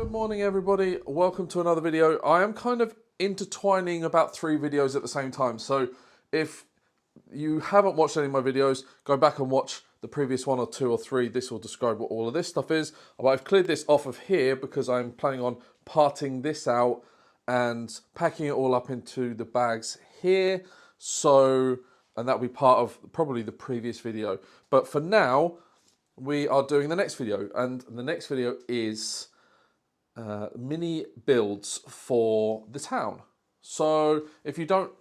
Good morning everybody, welcome to another video. I am kind of intertwining about 3 videos at the same time, so if you haven't watched any of my videos, go back and watch the previous 1 or 2 or 3. This will describe what all of this stuff is. But I've cleared this off of here because I'm planning on parting this out and packing it all up into the bags here. So, and that'll be part of probably the previous video. But for now, we are doing the next video, and the next video is mini builds for the town. So if you don't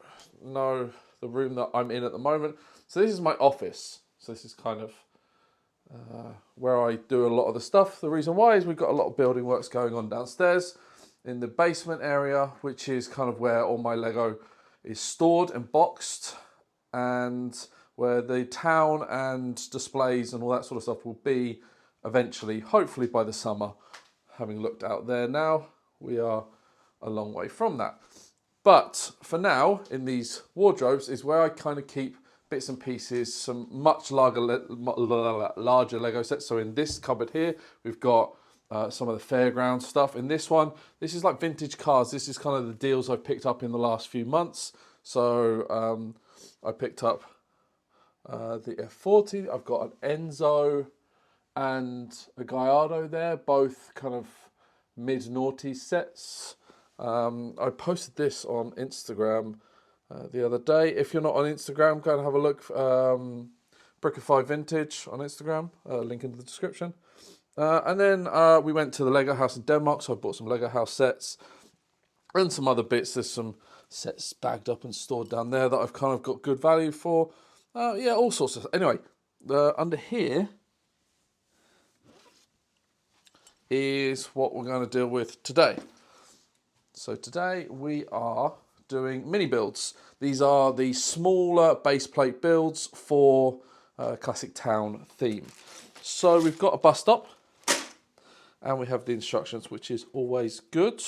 know the room that I'm in at the moment, so this is my office. So this is kind of where I do a lot of the stuff. The reason why is we've got a lot of building works going on downstairs in the basement area, which is kind of where all my Lego is stored and boxed, and where the town and displays and all that sort of stuff will be eventually, hopefully by the summer. Having looked out there now, we are a long way from that. But for now, in these wardrobes is where I kind of keep bits and pieces, some much larger Lego sets. So in this cupboard here, we've got some of the fairground stuff. In this one, this is like vintage cars. This is kind of the deals I've picked up in the last few months. So I picked up the F40. I've got an Enzo and a Gallardo there, both kind of mid-noughties sets. I posted this on Instagram the other day. If you're not on Instagram, go and have a look. Brickify Vintage on Instagram, link in the description. And then we went to the Lego house in Denmark, so I bought some Lego house sets and some other bits. There's some sets bagged up and stored down there that I've kind of got good value for. Yeah, all sorts of. Anyway, under here is what we're going to deal with today. So today we are doing mini builds. These are the smaller base plate builds for classic town theme. So we've got a bus stop and we have the instructions, which is always good.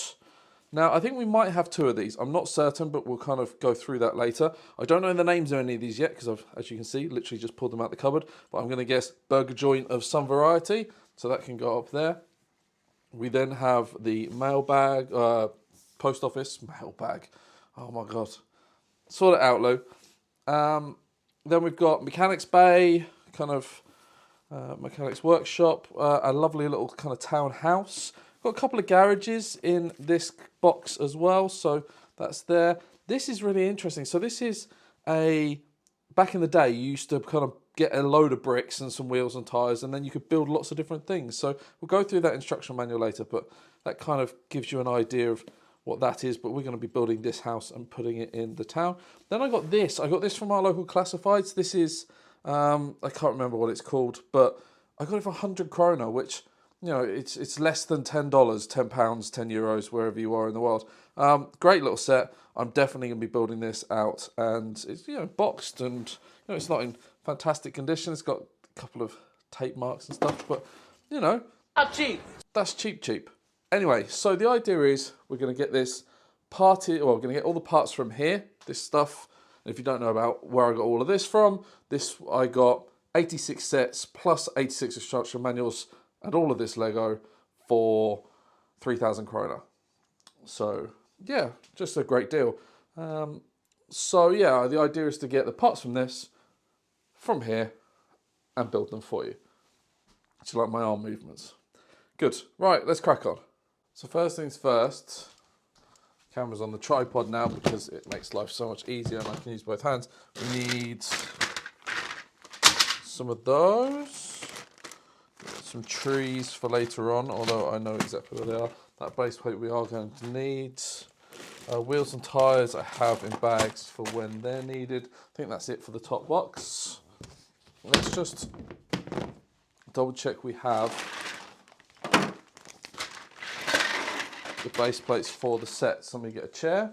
Now, I think we might have 2 of these. I'm not certain, but we'll kind of go through that later. I don't know the names of any of these yet because I've, as you can see, literally just pulled them out the cupboard. But I'm going to guess burger joint of some variety. So that can go up there. We then have the mailbag, post office, mailbag. Oh my God. Sort it out, Lou. Then we've got mechanics bay, kind of mechanics workshop, a lovely little kind of townhouse. Got a couple of garages in this box as well, so that's there. This is really interesting. So this is back in the day, you used to kind of get a load of bricks and some wheels and tyres, and then you could build lots of different things. So we'll go through that instruction manual later, but that kind of gives you an idea of what that is. But we're going to be building this house and putting it in the town. Then I got this. I got this from our local classifieds. This is, I can't remember what it's called, but I got it for 100 krona, which, you know, it's less than $10, £10, 10 euros, wherever you are in the world. Great little set. I'm definitely going to be building this out, and it's, you know, boxed, and, you know, it's not in fantastic condition. It's got a couple of tape marks and stuff, but, you know, not cheap. That's cheap. Anyway, so the idea is we're going to get this we're going to get all the parts from here, this stuff. And if you don't know about where I got all of this from, I got 86 sets plus 86 instruction manuals and all of this Lego for 3,000 krona. So yeah, just a great deal. So yeah, the idea is to get the parts from this, from here, and build them for you. It's like my arm movements. Good. Right, let's crack on. So first things first, camera's on the tripod now because it makes life so much easier and I can use both hands. We need some of those, some trees for later on, although I know exactly where they are. That base plate we are going to need. Wheels and tyres I have in bags for when they're needed. I think that's it for the top box. Let's just double check we have the base plates for the sets. Let me get a chair.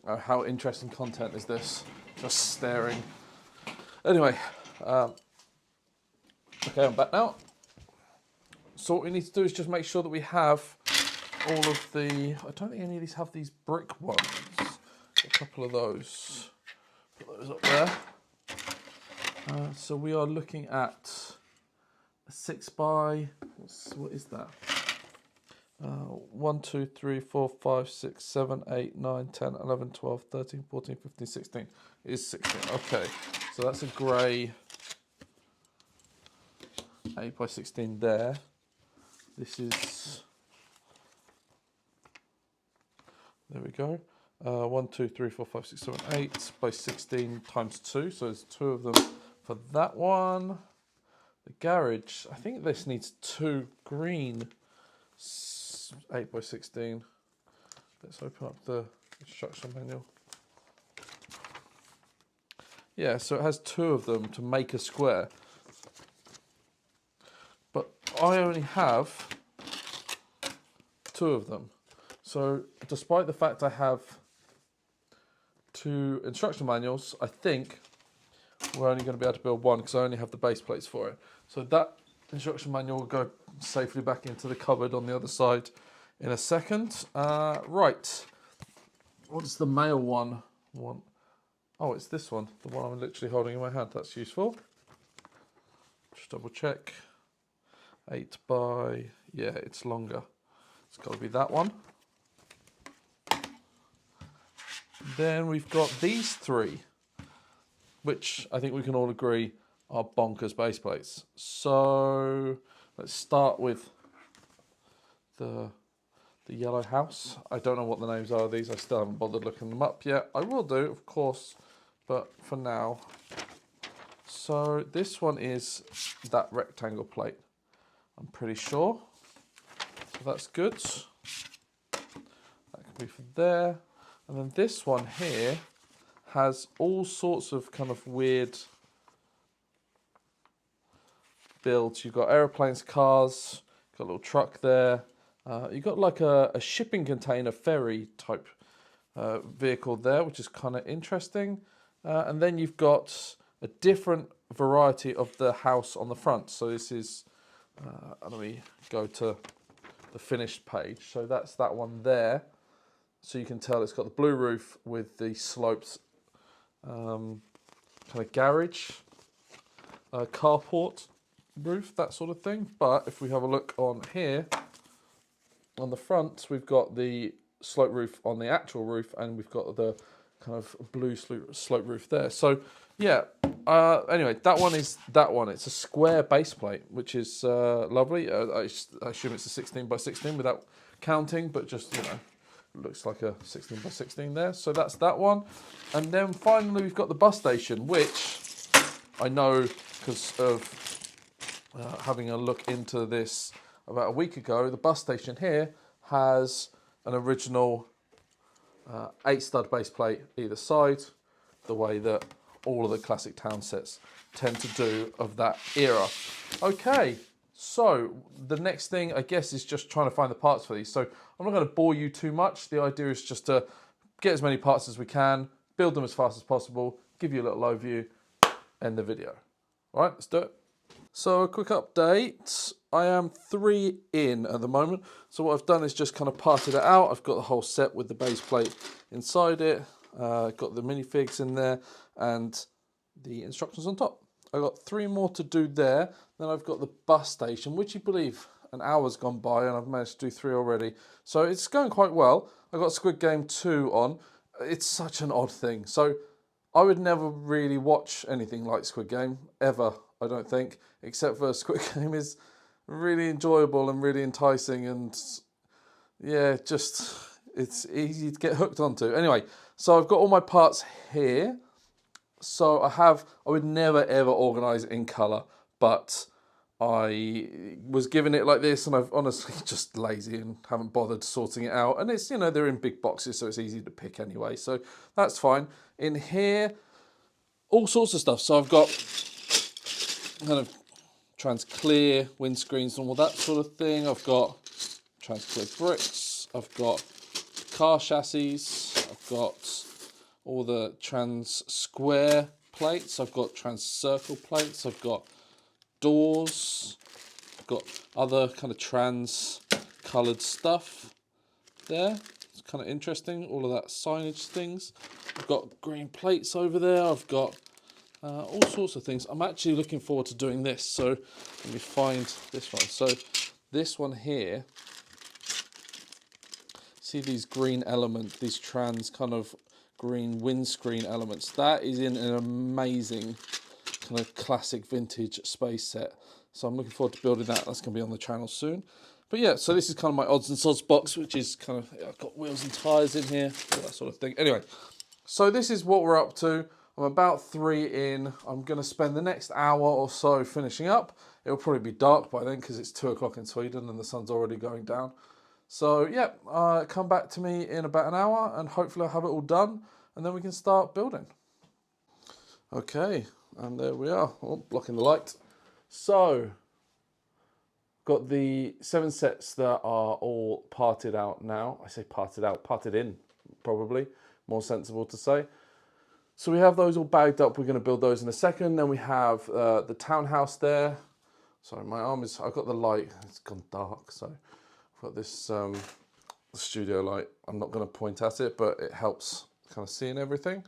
Oh, how interesting content is this? Just staring. Anyway, okay, I'm back now. So what we need to do is just make sure that we have all of the, I don't think any of these have these brick ones. A couple of those. Put those up there. So we are looking at a 6 by, what is that? 1, 2, 3, 4, 5, 6, 7, 8, 9, 10, 11, 12, 13, 14, 15, 16. It is 16. Okay, so that's a grey 8 by 16 there. This is, there we go. 1, 2, 3, 4, 5, 6, 7, 8 by 16 times 2. So there's 2 of them for that one. The garage, I think this needs 2 green 8 by 16. Let's open up the instruction manual. Yeah, so it has 2 of them to make a square. But I only have 2 of them. So despite the fact I have 2 instruction manuals, I think we're only going to be able to build 1 because I only have the base plates for it. So that instruction manual will go safely back into the cupboard on the other side in a second. Right, what's the male one want? Oh, it's this one, the one I'm literally holding in my hand. That's useful. Just double check. 8 by, yeah, it's longer. It's got to be that one. Then we've got these 3, which I think we can all agree are bonkers base plates. So let's start with the yellow house. I don't know what the names are of these. I still haven't bothered looking them up yet. I will do, of course, but for now. So this one is that rectangle plate, I'm pretty sure. So that's good. That can be for there. And then this one here has all sorts of kind of weird builds. You've got aeroplanes, cars, got a little truck there. You've got like a shipping container ferry type vehicle there, which is kind of interesting. And then you've got a different variety of the house on the front. So this is, let me go to the finished page. So that's that one there. So you can tell it's got the blue roof with the sloped kind of garage, carport roof, that sort of thing. But if we have a look on here, on the front, we've got the slope roof on the actual roof, and we've got the kind of blue slope roof there. So yeah, anyway, that one is that one. It's a square base plate, which is lovely. I assume it's a 16 by 16 without counting, but just, you know, looks like a 16 by 16 there. So that's that one. And then finally we've got the bus station, which I know because of having a look into this about a week ago. The bus station here has an original 8-stud base plate either side, the way that all of the classic town sets tend to do of that era. Okay, so the next thing I guess is just trying to find the parts for these. So I'm not going to bore you too much. The idea is just to get as many parts as we can, build them as fast as possible, give you a little overview, end the video. All right, let's do it. So a quick update. I am 3 in at the moment. So what I've done is just kind of parted it out. I've got the whole set with the base plate inside it. Got the minifigs in there and the instructions on top. I've got 3 more to do there. Then I've got the bus station, which you believe an hour's gone by and I've managed to do 3 already. So it's going quite well. I've got Squid Game 2 on. It's such an odd thing. So I would never really watch anything like Squid Game, ever, I don't think, except for Squid Game is really enjoyable and really enticing and yeah, just, it's easy to get hooked onto. Anyway, so I've got all my parts here. So I would never ever organise it in colour, but I was given it like this and I've honestly just lazy and haven't bothered sorting it out. And it's, you know, they're in big boxes, so it's easy to pick anyway. So that's fine. In here, all sorts of stuff. So I've got kind of trans clear windscreens and all that sort of thing. I've got trans clear bricks. I've got car chassis. I've got all the trans square plates. I've got trans circle plates. I've got doors. I've got other kind of trans coloured stuff there. It's kind of interesting, all of that signage things. I've got green plates over there. I've got all sorts of things. I'm actually looking forward to doing this. So let me find this one. So this one here see these green elements, these trans kind of green windscreen elements. That is in an amazing kind of classic vintage space set. So I'm looking forward to building that. That's going to be on the channel soon. But yeah, so this is kind of my odds and sods box, which is kind of, I've got wheels and tyres in here, all that sort of thing. Anyway, so this is what we're up to. I'm about 3 in. I'm going to spend the next hour or so finishing up. It'll probably be dark by then because it's 2 o'clock in Sweden and the sun's already going down. So yeah, come back to me in about an hour and hopefully I'll have it all done and then we can start building. Okay, and there we are. Oh, blocking the light. So, got the 7 sets that are all parted out now. I say parted out, parted in, probably. More sensible to say. So we have those all bagged up. We're going to build those in a second. Then we have the townhouse there. Sorry, my arm is, I've got the light. It's gone dark, so I've got this studio light. I'm not going to point at it, but it helps kind of seeing everything.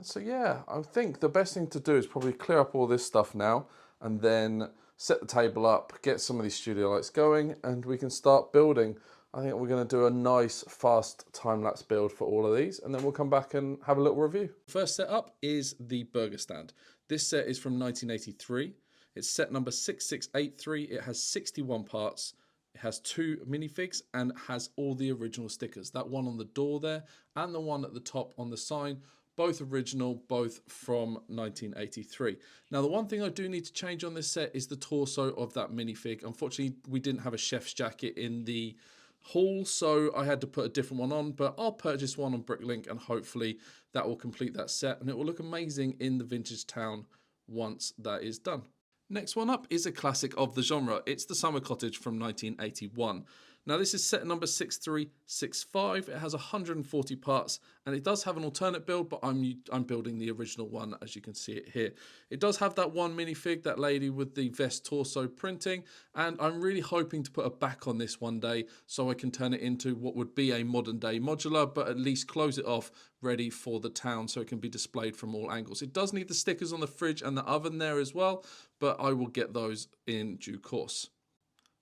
So yeah, I think the best thing to do is probably clear up all this stuff now and then set the table up, get some of these studio lights going, and we can start building. I think we're going to do a nice, fast time-lapse build for all of these, and then we'll come back and have a little review. First set up is the burger stand. This set is from 1983. It's set number 6683. It has 61 parts. It has 2 minifigs and has all the original stickers. That one on the door there and the one at the top on the sign, both original, both from 1983. Now, the one thing I do need to change on this set is the torso of that minifig. Unfortunately, we didn't have a chef's jacket in the haul, so I had to put a different one on, but I'll purchase one on BrickLink and hopefully that will complete that set and it will look amazing in the vintage town once that is done. Next one up is a classic of the genre. It's the Summer Cottage from 1981. Now this is set number 6365. It has 140 parts and it does have an alternate build, but I'm building the original one as you can see it here. It does have that one minifig, that lady with the vest torso printing, and I'm really hoping to put a back on this one day so I can turn it into what would be a modern day modular, but at least close it off ready for the town so it can be displayed from all angles. It does need the stickers on the fridge and the oven there as well, but I will get those in due course.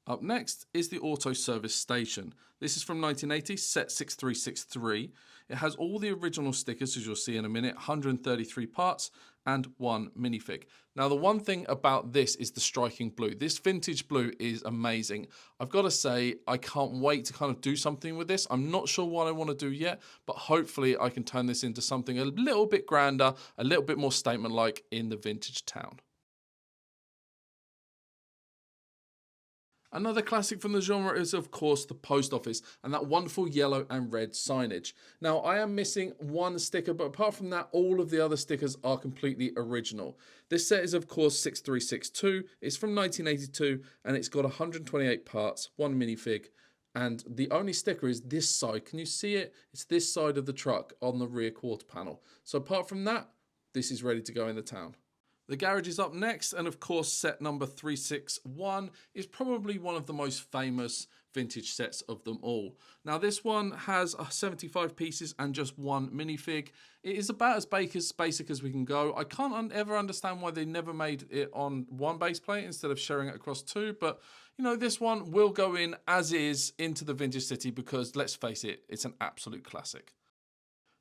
Up next is the auto service station. This is from 1980, set 6363. It has all the original stickers, as you'll see in a minute, 133 parts and 1 minifig. Now, the one thing about this is the striking blue. This vintage blue is amazing. I've got to say, I can't wait to kind of do something with this. I'm not sure what I want to do yet, but hopefully I can turn this into something a little bit grander, a little bit more statement-like in the vintage town. Another classic from the genre is, of course, the post office and that wonderful yellow and red signage. Now, I am missing one sticker, but apart from that, all of the other stickers are completely original. This set is, of course, 6362. It's from 1982, and it's got 128 parts, 1 minifig, and the only sticker is this side. Can you see it? It's this side of the truck on the rear quarter panel. So apart from that, this is ready to go in the town. The garage is up next, and of course set number 361 is probably one of the most famous vintage sets of them all. Now this one has 75 pieces and just 1 minifig. It is about as basic as we can go. I can't ever understand why they never made it on 1 base plate instead of sharing it across 2, but you know, this one will go in as is into the vintage city because let's face it, it's an absolute classic.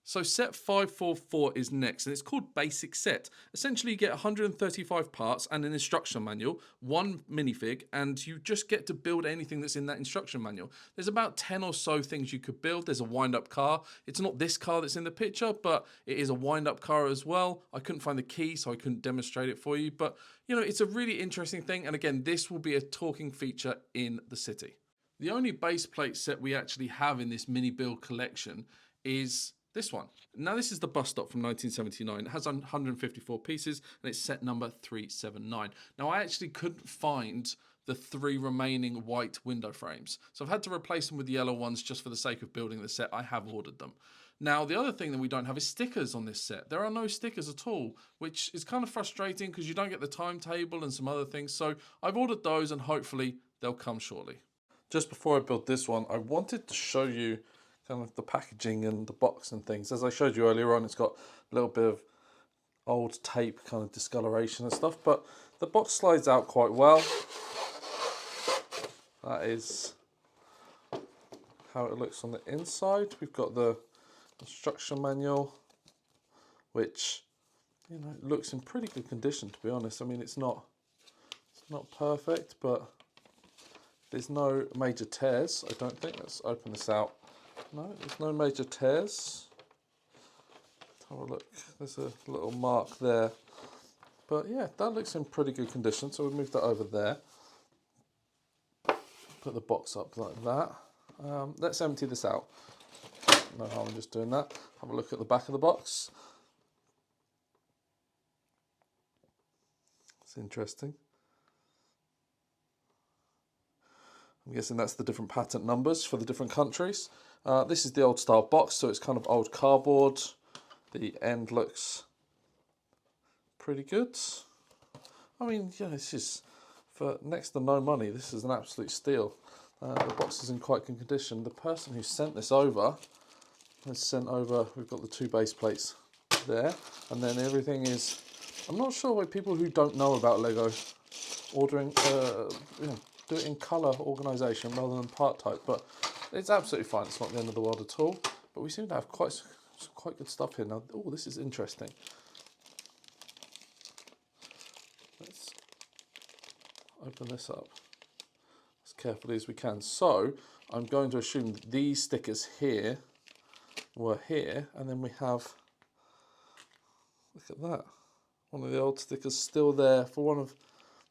So set 544 is next, and it's called Basic Set. Essentially, you get 135 parts and an instruction manual, 1 minifig, and you just get to build anything that's in that instruction manual. There's about 10 or so things you could build. There's a wind-up car. It's not this car that's in the picture, but it is a wind-up car as well. I couldn't find the key, so I couldn't demonstrate it for you, but you know, it's a really interesting thing, and again, this will be a talking feature in the city. The only base plate set we actually have in this mini build collection is this one. Now this is the bus stop from 1979. It has 154 pieces and it's set number 379. Now I actually couldn't find the 3 remaining white window frames, so I've had to replace them with yellow ones just for the sake of building the set. I have ordered them. Now the other thing that we don't have is stickers on this set. There are no stickers at all, which is kind of frustrating because you don't get the timetable and some other things. So I've ordered those and hopefully they'll come shortly. Just before I build this one, I wanted to show you kind of the packaging and the box and things. As I showed you earlier on, it's got a little bit of old tape kind of discoloration and stuff, but the box slides out quite well. That is how it looks on the inside. We've got the instruction manual, which, you know, looks in pretty good condition, to be honest. I mean, it's not perfect, but there's no major tears, I don't think. Let's open this out. No, there's no major tears. Let's have a look. There's a little mark there. But yeah, that looks in pretty good condition, so we'll move that over there. Put the box up like that. Let's empty this out. No harm in just doing that. Have a look at the back of the box. It's interesting. I'm guessing that's the different patent numbers for the different countries. This is the old style box, so it's kind of old cardboard. The end looks pretty good. I mean, yeah, this is, for next to no money, this is an absolute steal. The box is in quite good condition. The person who sent this over has sent over, we've got the 2 base plates there, and then everything is, I'm not sure why people who don't know about Lego ordering, you know, do it in colour organisation rather than part type, but it's absolutely fine. It's not the end of the world at all. But we seem to have quite good stuff here now. Oh, this is interesting. Let's open this up as carefully as we can. So I'm going to assume that these stickers here were here, and then we have, look at that, one of the old stickers still there for one of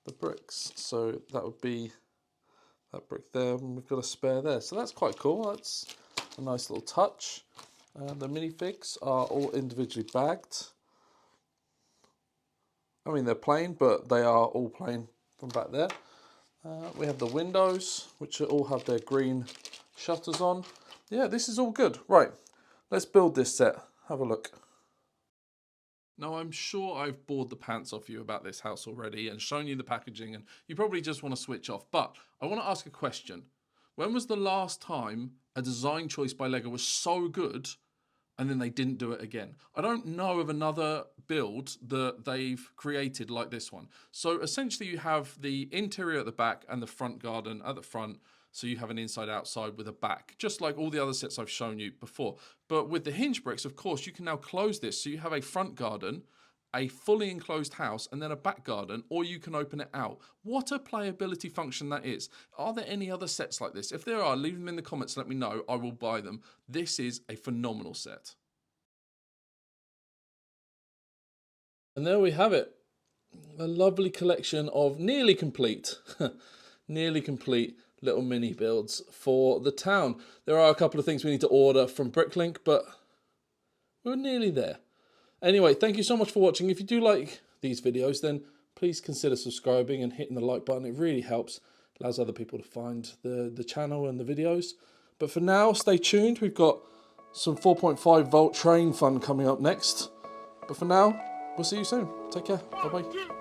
the bricks. So that would be that brick there, and we've got a spare there. So that's quite cool. That's a nice little touch. The minifigs are all individually bagged. I mean, they're plain, but they are all plain from back there. We have the windows, which all have their green shutters on. Yeah, this is all good. Right, let's build this set. Have a look. Now, I'm sure I've bored the pants off you about this house already and shown you the packaging, and you probably just want to switch off. But I want to ask a question. When was the last time a design choice by Lego was so good and then they didn't do it again? I don't know of another build that they've created like this one. So essentially you have the interior at the back and the front garden at the front. So you have an inside-outside with a back, just like all the other sets I've shown you before. But with the hinge bricks, of course, you can now close this. So you have a front garden, a fully enclosed house, and then a back garden, or you can open it out. What a playability function that is. Are there any other sets like this? If there are, leave them in the comments, let me know. I will buy them. This is a phenomenal set. And there we have it. A lovely collection of nearly complete, nearly complete little mini builds for the town. There are a couple of things we need to order from BrickLink, but we're nearly there. Anyway, thank you so much for watching. If you do like these videos, then please consider subscribing and hitting the like button. It really helps, allows other people to find the channel and the videos. But for now, stay tuned. We've got some 4.5 volt train fun coming up next. But for now, we'll see you soon. Take care. Bye-bye.